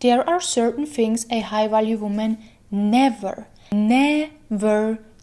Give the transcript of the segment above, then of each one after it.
There are certain things a high-value woman never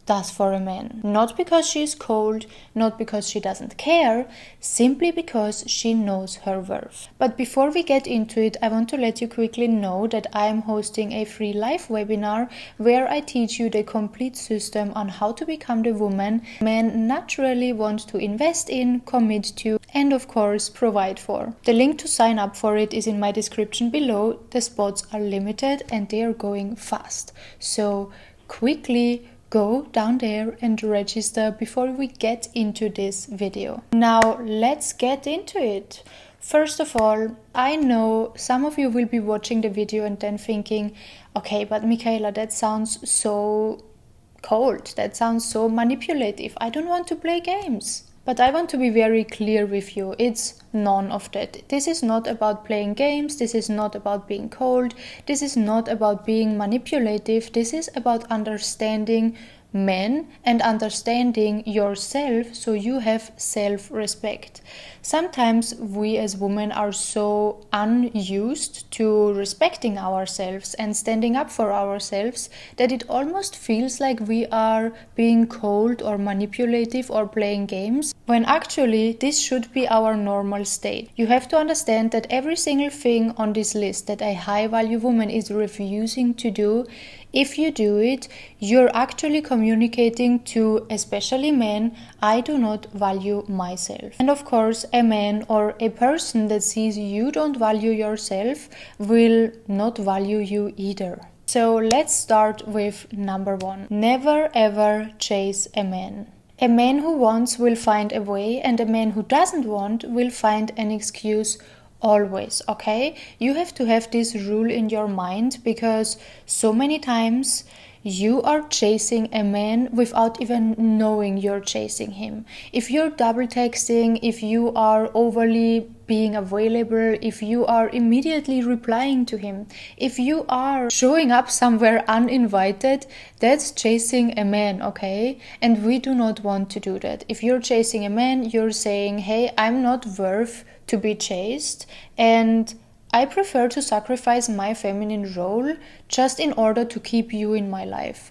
does for a man. Not because she is cold, not because she doesn't care, simply because she knows her worth. But before we get into it, I want to let you quickly know that I am hosting a free live webinar where I teach you the complete system on how to become the woman men naturally want to invest in, commit to, and of course provide for. The link to sign up for it is in my description below. The spots are limited and they are going fast. So quickly go down there and register before we get into this video. Now let's get into it. First of all, I know some of you will be watching the video and then thinking, okay, but Michaela, that sounds so cold, that sounds so manipulative. I don't want to play games. But I want to be very clear with you, it's none of that. This is not about playing games, this is not about being cold, this is not about being manipulative, this is about understanding men and understanding yourself so you have self-respect. Sometimes we as women are so unused to respecting ourselves and standing up for ourselves that it almost feels like we are being cold or manipulative or playing games, when actually this should be our normal state. You have to understand that every single thing on this list that a high-value woman is refusing to do, if you do it, you're actually communicating to especially men, I do not value myself. And of course, a man or a person that sees you don't value yourself will not value you either. So let's start with number one. Never ever chase a man. A man who wants will find a way, and a man who doesn't want will find an excuse always, okay? You have to have this rule in your mind, because so many times you are chasing a man without even knowing you're chasing him. If you're double texting, if you are overly being available, if you are immediately replying to him, if you are showing up somewhere uninvited, that's chasing a man, okay? And we do not want to do that. If you're chasing a man, you're saying, hey, I'm not worth to be chased, and I prefer to sacrifice my feminine role just in order to keep you in my life.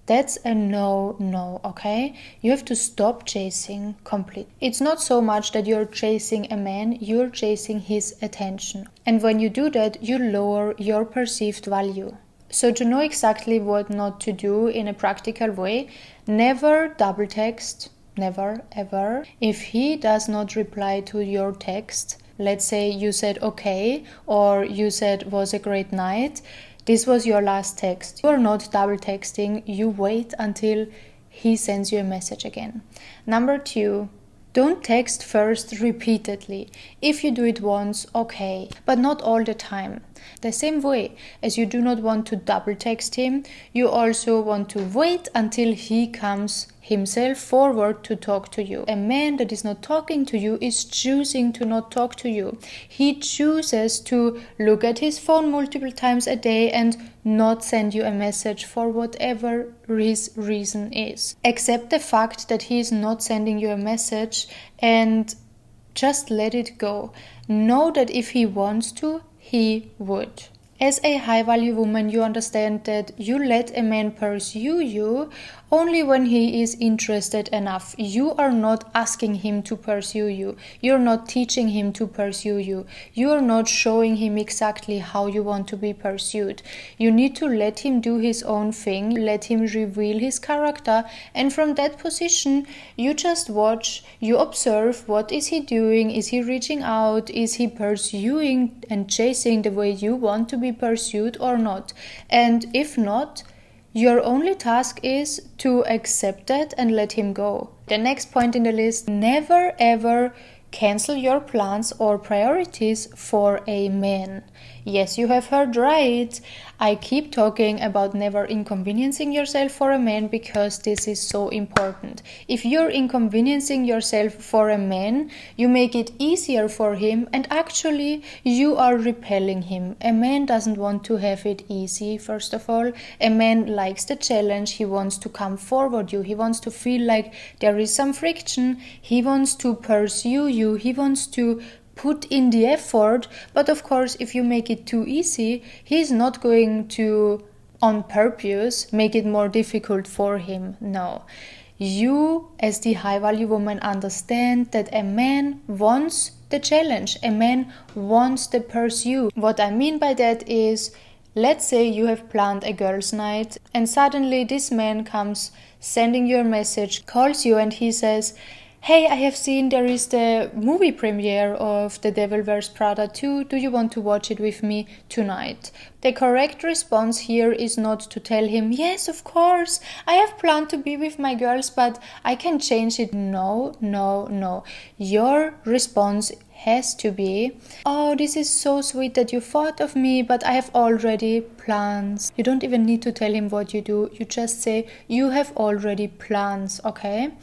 That's a no, okay? You have to stop chasing completely. It's not so much that you're chasing a man, you're chasing his attention. And when you do that, you lower your perceived value. So to know exactly what not to do in a practical way, never double text, never, ever. If he does not reply to your text, let's say you said okay, or you said was a great night, this was your last text. You are not double texting, you wait until he sends you a message again. Number two, don't text first repeatedly. If you do it once, okay, but not all the time. The same way as you do not want to double text him, you also want to wait until he comes himself forward to talk to you. A man that is not talking to you is choosing to not talk to you. He chooses to look at his phone multiple times a day and not send you a message for whatever his reason is. Accept the fact that he is not sending you a message and just let it go. Know that if he wants to, he would. As a high-value woman, you understand that you let a man pursue you only when he is interested enough. You are not asking him to pursue you. You're not teaching him to pursue you. You're not showing him exactly how you want to be pursued. You need to let him do his own thing, let him reveal his character, and from that position, you just watch, you observe, what is he doing? Is he reaching out? Is he pursuing and chasing the way you want to be pursued or not? And if not, your only task is to accept that and let him go. The next point in the list, never ever cancel your plans or priorities for a man. Yes, you have heard right. I keep talking about never inconveniencing yourself for a man because this is so important. If you're inconveniencing yourself for a man, you make it easier for him and actually you are repelling him. A man doesn't want to have it easy, first of all. A man likes the challenge. He wants to come forward you. He wants to feel like there is some friction. He wants to pursue you. He wants to put in the effort. But of course, if you make it too easy, he's not going to, on purpose, make it more difficult for him. No. You, as the high value woman, understand that a man wants the challenge. A man wants the pursuit. What I mean by that is, let's say you have planned a girls' night and suddenly this man comes sending you a message, calls you, and he says, hey, I have seen there is the movie premiere of The Devil Wears Prada 2. Do you want to watch it with me tonight? The correct response here is not to tell him, yes, of course, I have planned to be with my girls, but I can change it. No, no, no. Your response has to be, oh, this is so sweet that you thought of me, but I have already plans. You don't even need to tell him what you do. You just say, you have already plans, okay?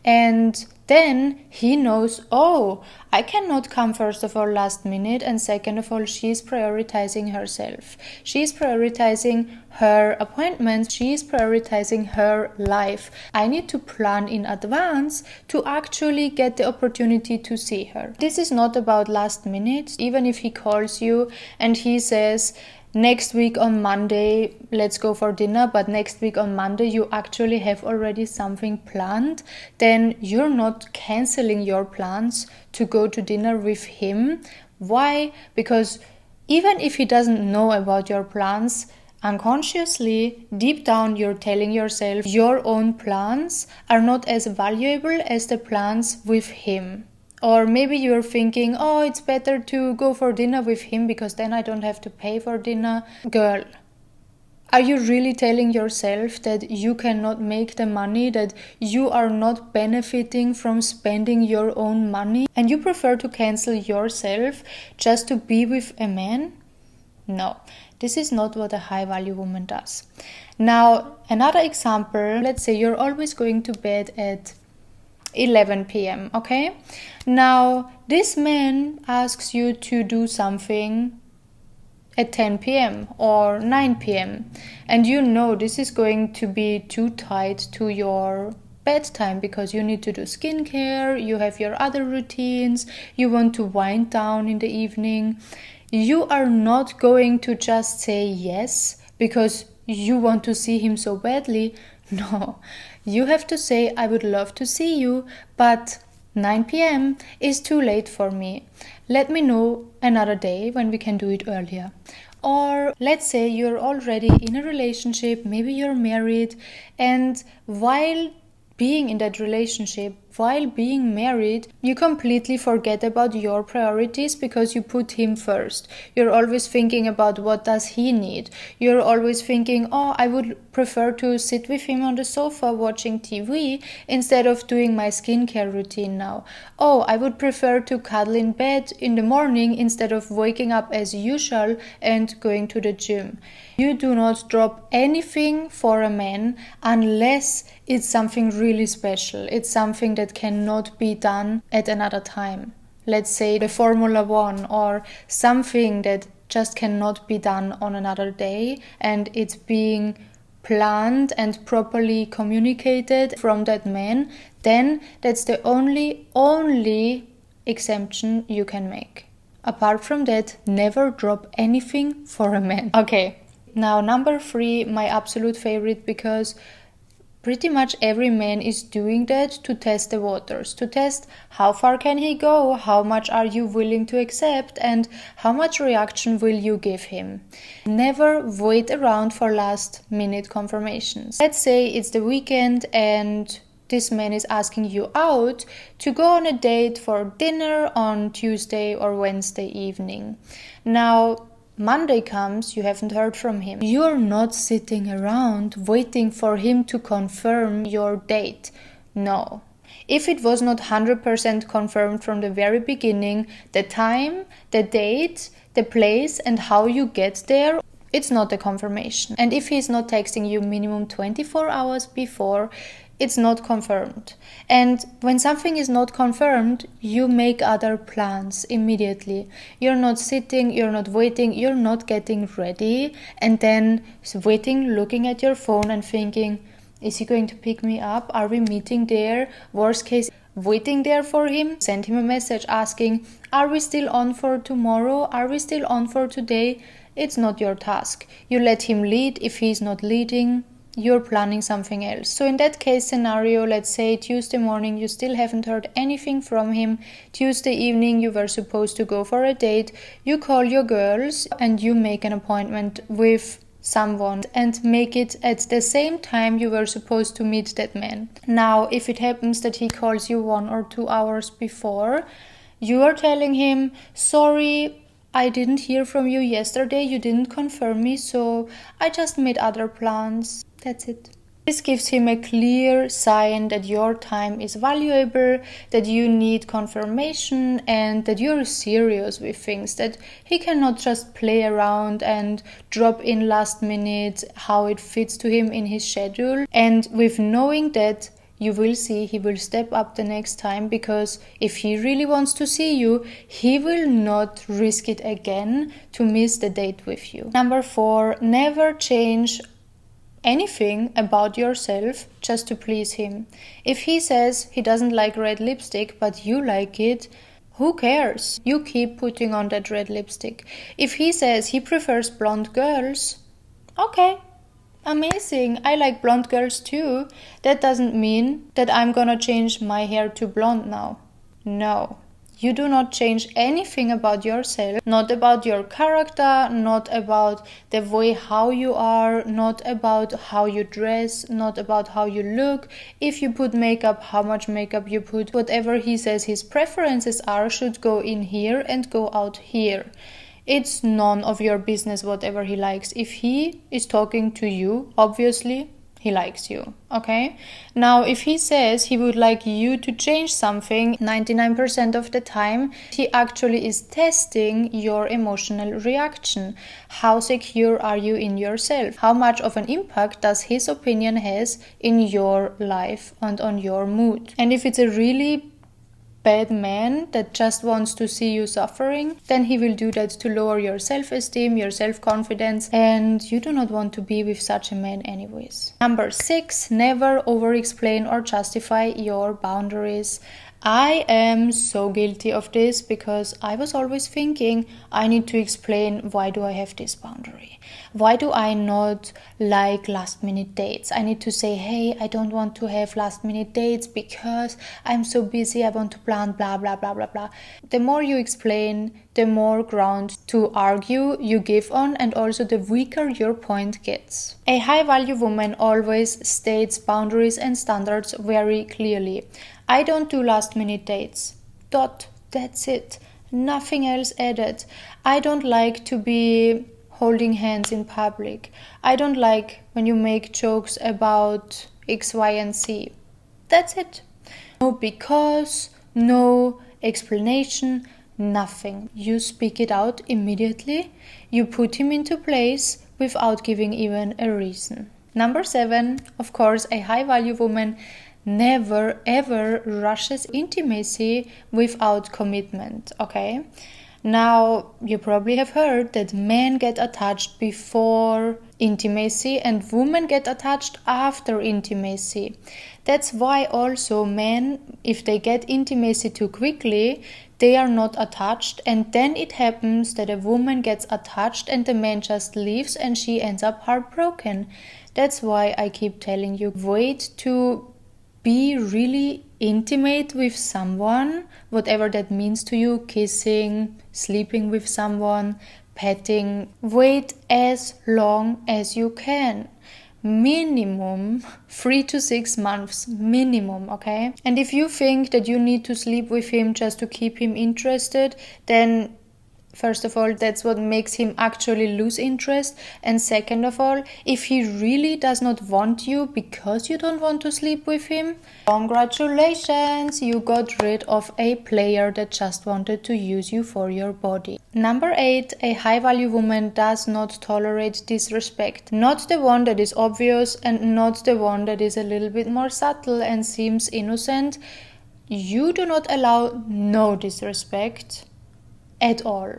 And then he knows, oh, I cannot come first of all last minute, and second of all, she's prioritizing herself. She's prioritizing her appointments. She's prioritizing her life. I need to plan in advance to actually get the opportunity to see her. This is not about last minute. Even if he calls you and he says, next week on Monday, let's go for dinner, but next week on Monday you actually have already something planned, then you're not canceling your plans to go to dinner with him. Why? Because even if he doesn't know about your plans, unconsciously, deep down, you're telling yourself your own plans are not as valuable as the plans with him. Or maybe you're thinking, oh, it's better to go for dinner with him because then I don't have to pay for dinner. Girl, are you really telling yourself that you cannot make the money, that you are not benefiting from spending your own money, and you prefer to cancel yourself just to be with a man? No, this is not what a high value woman does. Now, another example, let's say you're always going to bed at 11 p.m. okay? Now, this man asks you to do something at 10 p.m. or 9 p.m. and you know this is going to be too tight to your bedtime because you need to do skincare, you have your other routines, you want to wind down in the evening. You are not going to just say yes because you want to see him so badly. No, you have to say, I would love to see you, but 9 p.m. is too late for me. Let me know another day when we can do it earlier. Or let's say you're already in a relationship, maybe you're married, and while being in that relationship, while being married, you completely forget about your priorities because you put him first. You're always thinking about what does he need. You're always thinking, oh, I would prefer to sit with him on the sofa watching TV instead of doing my skincare routine now. Oh, I would prefer to cuddle in bed in the morning instead of waking up as usual and going to the gym. You do not drop anything for a man unless it's something really special. It's something that cannot be done at another time. Let's say the Formula One or something that just cannot be done on another day, and it's being planned and properly communicated from that man, then that's the only exemption you can make. Apart from that, never drop anything for a man. Okay. Now, number 3, my absolute favorite, because pretty much every man is doing that to test the waters, to test how far can he go, how much are you willing to accept, and how much reaction will you give him. Never wait around for last minute confirmations. Let's say it's the weekend and this man is asking you out to go on a date for dinner on Tuesday or Wednesday evening. Now, Monday comes, you haven't heard from him. You're not sitting around waiting for him to confirm your date. No. If it was not 100% confirmed from the very beginning, the time, the date, the place, and how you get there, it's not a confirmation. And if he's not texting you minimum 24 hours before, it's not confirmed. And when something is not confirmed, you make other plans immediately. You're not sitting, you're not waiting, you're not getting ready and then waiting, looking at your phone and thinking, Is he going to pick me up? Are we meeting there? Worst case, waiting there for him? Send him a message asking, are we still on for tomorrow? Are we still on for today? It's not your task. You let him lead. If he's not leading, you're planning something else. So in that case scenario, let's say Tuesday morning, you still haven't heard anything from him. Tuesday evening, you were supposed to go for a date. You call your girls and you make an appointment with someone and make it at the same time you were supposed to meet that man. Now, if it happens that he calls you 1 or 2 hours before, you are telling him, sorry, I didn't hear from you yesterday, you didn't confirm me, so I just made other plans. That's it. This gives him a clear sign that your time is valuable, that you need confirmation, and that you're serious with things, that he cannot just play around and drop in last minute how it fits to him in his schedule. And with knowing that, you will see he will step up the next time, because if he really wants to see you, he will not risk it again to miss the date with you. Number 4, never change anything about yourself just to please him. If he says he doesn't like red lipstick but you like it, who cares? You keep putting on that red lipstick. If he says he prefers blonde girls, okay, amazing, I like blonde girls too. That doesn't mean that I'm gonna change my hair to blonde now. No. You do not change anything about yourself, not about your character, not about the way how you are, not about how you dress, not about how you look. If you put makeup, how much makeup you put, whatever he says his preferences are should go in here and go out here. It's none of your business whatever he likes. If he is talking to you, obviously he likes you, okay? Now, if he says he would like you to change something, 99% of the time, he actually is testing your emotional reaction. How secure are you in yourself? How much of an impact does his opinion has in your life and on your mood? And if it's a really bad man that just wants to see you suffering, then he will do that to lower your self-esteem, your self-confidence, and you do not want to be with such a man anyways. Number 6, never over-explain or justify your boundaries. I am so guilty of this because I was always thinking I need to explain why do I have this boundary. Why do I not like last minute dates? I need to say, hey, I don't want to have last minute dates because I'm so busy, I want to plan blah blah blah blah blah. The more you explain, the more ground to argue you give on, and also the weaker your point gets. A high value woman always states boundaries and standards very clearly. I don't do last minute dates. That's it. Nothing else added. I don't like to be holding hands in public. I don't like when you make jokes about X, Y, and Z. That's it. No because, no explanation, nothing. You speak it out immediately. You put him into place without giving even a reason. Number 7, of course, a high value woman never ever rushes intimacy without commitment, okay? Now, you probably have heard that men get attached before intimacy and women get attached after intimacy. That's why also men, if they get intimacy too quickly, they are not attached, and then it happens that a woman gets attached and the man just leaves and she ends up heartbroken. That's why I keep telling you, wait to be really intimate with someone, whatever that means to you, kissing, sleeping with someone, petting. Wait as long as you can. Minimum 3 to 6 months, minimum, okay? And if you think that you need to sleep with him just to keep him interested, then first of all, that's what makes him actually lose interest. And second of all, if he really does not want you because you don't want to sleep with him, congratulations, you got rid of a player that just wanted to use you for your body. Number 8, a high value woman does not tolerate disrespect. Not the one that is obvious and not the one that is a little bit more subtle and seems innocent. You do not allow no disrespect at all.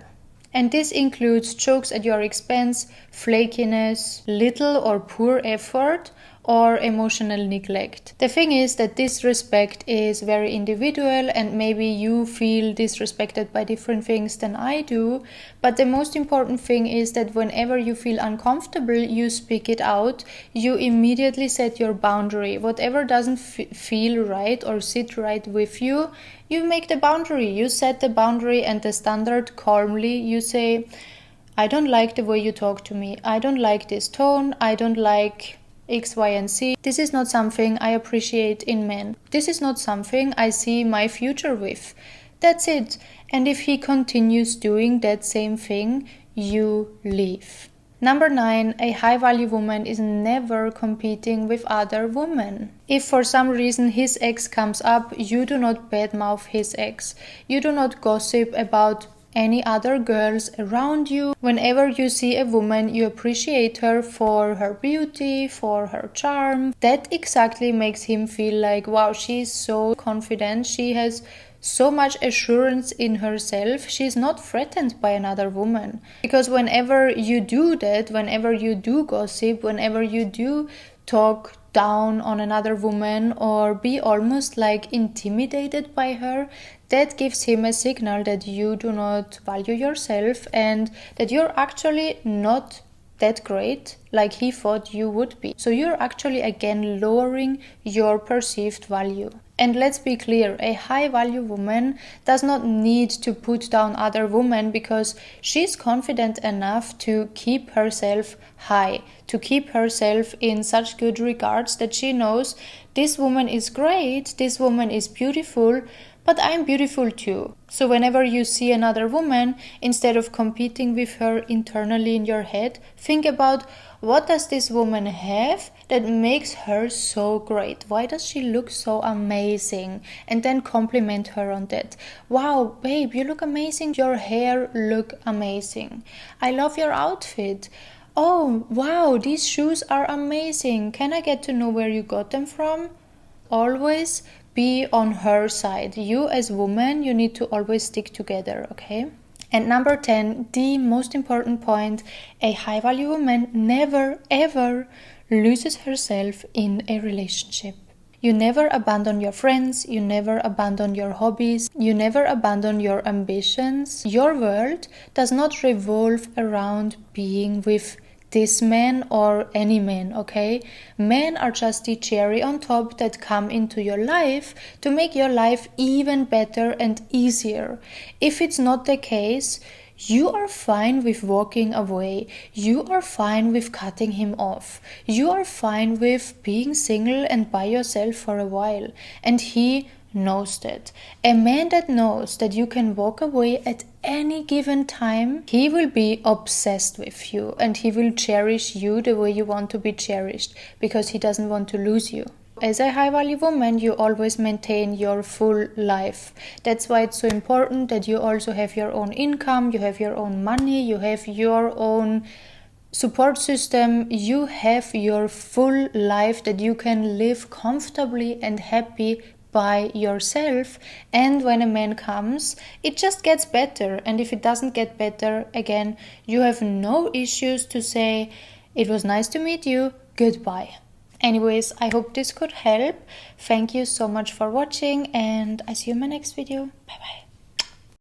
And this includes jokes at your expense, flakiness, little or poor effort, or emotional neglect. The thing is that disrespect is very individual, and maybe you feel disrespected by different things than I do, but the most important thing is that whenever you feel uncomfortable, you speak it out, you immediately set your boundary. Whatever doesn't feel right or sit right with you, you make the boundary, you set the boundary and the standard calmly. You say, I don't like the way you talk to me. I don't like this tone. I don't like X, Y, and Z. This is not something I appreciate in men. This is not something I see my future with. That's it. And if he continues doing that same thing, you leave. Number 9, a high-value woman is never competing with other women. If for some reason his ex comes up, you do not badmouth his ex. You do not gossip about any other girls around you. Whenever you see a woman, you appreciate her for her beauty, for her charm. That exactly makes him feel like, wow, she's so confident, she has so much assurance in herself, she's not threatened by another woman. Because whenever you do that, whenever you do gossip, whenever you do talk down on another woman or be almost like intimidated by her, that gives him a signal that you do not value yourself and that you're actually not that great like he thought you would be. So you're actually again lowering your perceived value. And let's be clear, a high value woman does not need to put down other women because she's confident enough to keep herself high, to keep herself in such good regards that she knows this woman is great, this woman is beautiful, but I'm beautiful too. So whenever you see another woman, instead of competing with her internally in your head, think about, what does this woman have that makes her so great? Why does she look so amazing? And then compliment her on that. Wow, babe, you look amazing. Your hair look amazing. I love your outfit. Oh, wow, these shoes are amazing. Can I get to know where you got them from? Always be on her side. You as woman, you need to always stick together, okay? And number 10, the most important point, a high value woman never ever loses herself in a relationship. You never abandon your friends, you never abandon your hobbies, you never abandon your ambitions. Your world does not revolve around being with this man or any man, okay? Men are just the cherry on top that come into your life to make your life even better and easier. If it's not the case, you are fine with walking away. You are fine with cutting him off. You are fine with being single and by yourself for a while. And he knows that. A man that knows that you can walk away at any given time, he will be obsessed with you and he will cherish you the way you want to be cherished because he doesn't want to lose you. As a high value woman, you always maintain your full life. That's why it's so important that you also have your own income, you have your own money, you have your own support system, you have your full life that you can live comfortably and happy by yourself. And when a man comes, it just gets better. And if it doesn't get better, again, you have no issues to say, it was nice to meet you, goodbye. Anyways, I hope this could help. Thank you so much for watching and I see you in my next video. Bye bye.